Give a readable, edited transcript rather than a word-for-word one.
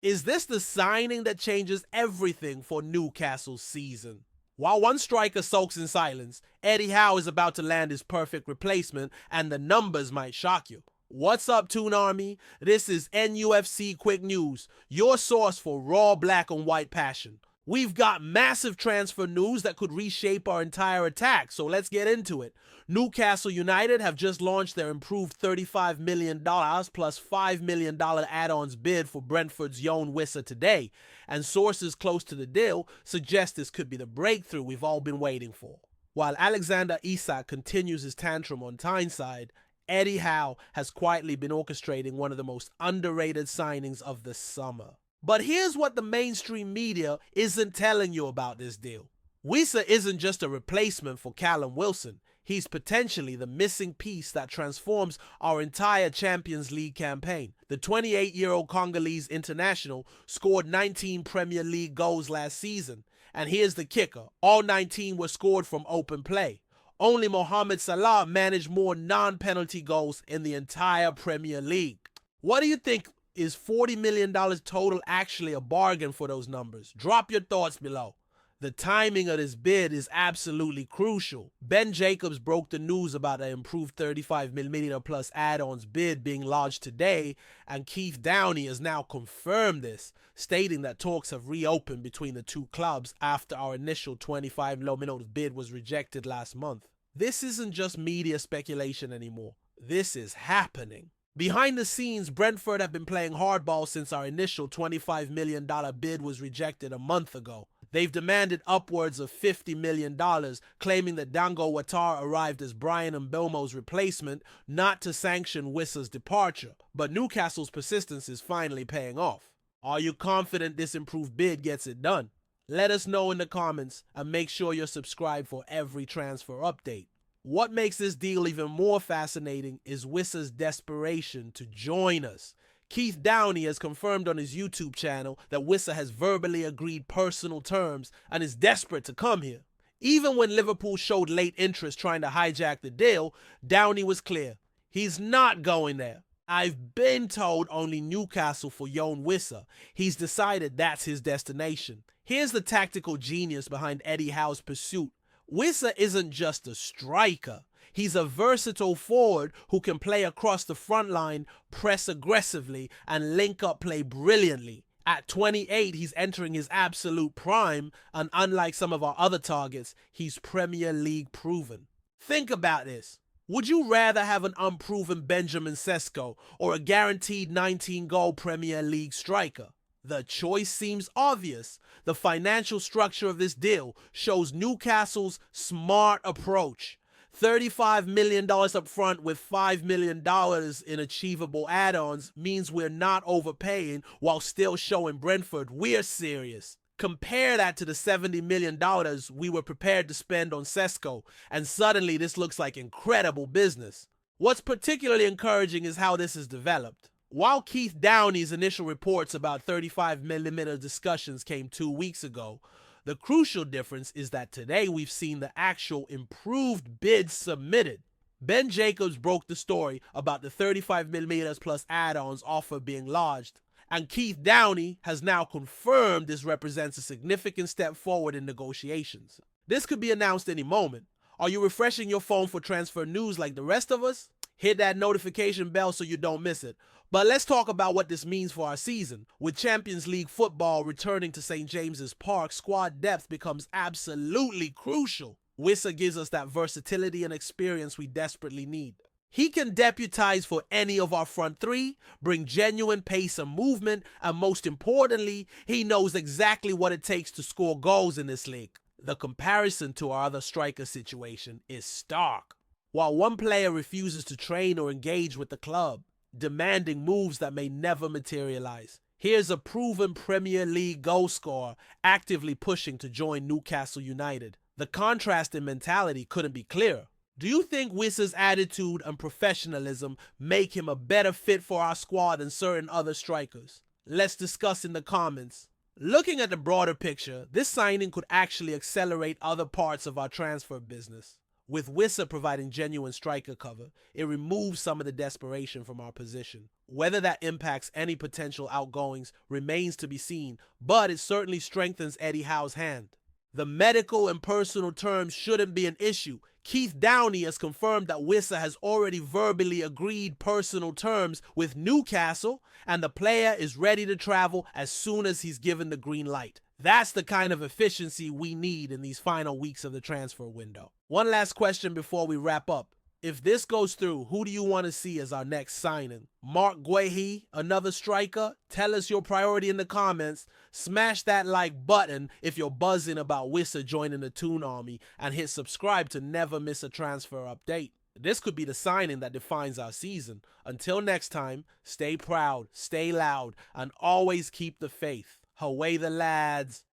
Is this the signing that changes everything for Newcastle's season? While one striker sulks in silence, Eddie Howe is about to land his perfect replacement, and the numbers might shock you. What's up, Toon Army? This is NUFC Quick News, your source for raw black and white passion. We've got massive transfer news that could reshape our entire attack, so let's get into it. Newcastle United have just launched their improved $35 million plus $5 million add-ons bid for Brentford's Yoan Wissa today, and sources close to the deal suggest this could be the breakthrough we've all been waiting for. While Alexander Isak continues his tantrum on Tyneside, Eddie Howe has quietly been orchestrating one of the most underrated signings of the summer. But here's what the mainstream media isn't telling you about this deal. Wissa isn't just a replacement for Callum Wilson. He's potentially the missing piece that transforms our entire Champions League campaign. The 28-year-old Congolese international scored 19 Premier League goals last season. And here's the kicker. All 19 were scored from open play. Only Mohamed Salah managed more non-penalty goals in the entire Premier League. What do you think? Is $40 million total actually a bargain for those numbers? Drop your thoughts below. The timing of this bid is absolutely crucial. Ben Jacobs broke the news about the improved $35 million plus add-ons bid being lodged today, and Keith Downey has now confirmed this, stating that talks have reopened between the two clubs after our initial $25 million bid was rejected last month. This isn't just media speculation anymore. This is happening. Behind the scenes, Brentford have been playing hardball since our initial $25 million bid was rejected a month ago. They've demanded upwards of $50 million, claiming that Dango Ouattara arrived as Brian Mbeumo's replacement, not to sanction Wissa's departure. But Newcastle's persistence is finally paying off. Are you confident this improved bid gets it done? Let us know in the comments, and make sure you're subscribed for every transfer update. What makes this deal even more fascinating is Wissa's desperation to join us. Keith Downey has confirmed on his YouTube channel that Wissa has verbally agreed personal terms and is desperate to come here. Even when Liverpool showed late interest trying to hijack the deal, Downey was clear. He's not going there. I've been told only Newcastle for Yoan Wissa. He's decided that's his destination. Here's the tactical genius behind Eddie Howe's pursuit. Wissa isn't just a striker. He's a versatile forward who can play across the front line, press aggressively, and link up play brilliantly. At 28, he's entering his absolute prime, and unlike some of our other targets, he's Premier League proven. Think about this. Would you rather have an unproven Benjamin Sesko or a guaranteed 19-goal Premier League striker? The choice seems obvious. The financial structure of this deal shows Newcastle's smart approach. $35 million up front with $5 million in achievable add-ons means we're not overpaying while still showing Brentford we're serious. Compare that to the $70 million we were prepared to spend on Sesko, and suddenly this looks like incredible business. What's particularly encouraging is how this is developed. While Keith Downey's initial reports about $35 million discussions came 2 weeks ago, the crucial difference is that today we've seen the actual improved bid submitted. Ben Jacobs broke the story about the $35 million plus add-ons offer being lodged, and Keith Downey has now confirmed this represents a significant step forward in negotiations. This could be announced any moment. Are you refreshing your phone for transfer news like the rest of us? Hit that notification bell so you don't miss it. But let's talk about what this means for our season. With Champions League football returning to St. James's Park, squad depth becomes absolutely crucial. Wissa gives us that versatility and experience we desperately need. He can deputize for any of our front three, bring genuine pace and movement, and most importantly, he knows exactly what it takes to score goals in this league. The comparison to our other striker situation is stark. While one player refuses to train or engage with the club, demanding moves that may never materialize, here's a proven Premier League goal scorer actively pushing to join Newcastle United. The contrast in mentality couldn't be clearer. Do you think Wissa's attitude and professionalism make him a better fit for our squad than certain other strikers? Let's discuss in the comments. Looking at the broader picture, this signing could actually accelerate other parts of our transfer business. With Wissa providing genuine striker cover, it removes some of the desperation from our position. Whether that impacts any potential outgoings remains to be seen, but it certainly strengthens Eddie Howe's hand. The medical and personal terms shouldn't be an issue. Keith Downey has confirmed that Wissa has already verbally agreed personal terms with Newcastle, and the player is ready to travel as soon as he's given the green light. That's the kind of efficiency we need in these final weeks of the transfer window. One last question before we wrap up. If this goes through, who do you want to see as our next signing? Mark Guehi, another striker? Tell us your priority in the comments. Smash that like button if you're buzzing about Wissa joining the Toon Army, and hit subscribe to never miss a transfer update. This could be the signing that defines our season. Until next time, stay proud, stay loud, and always keep the faith. Away the lads.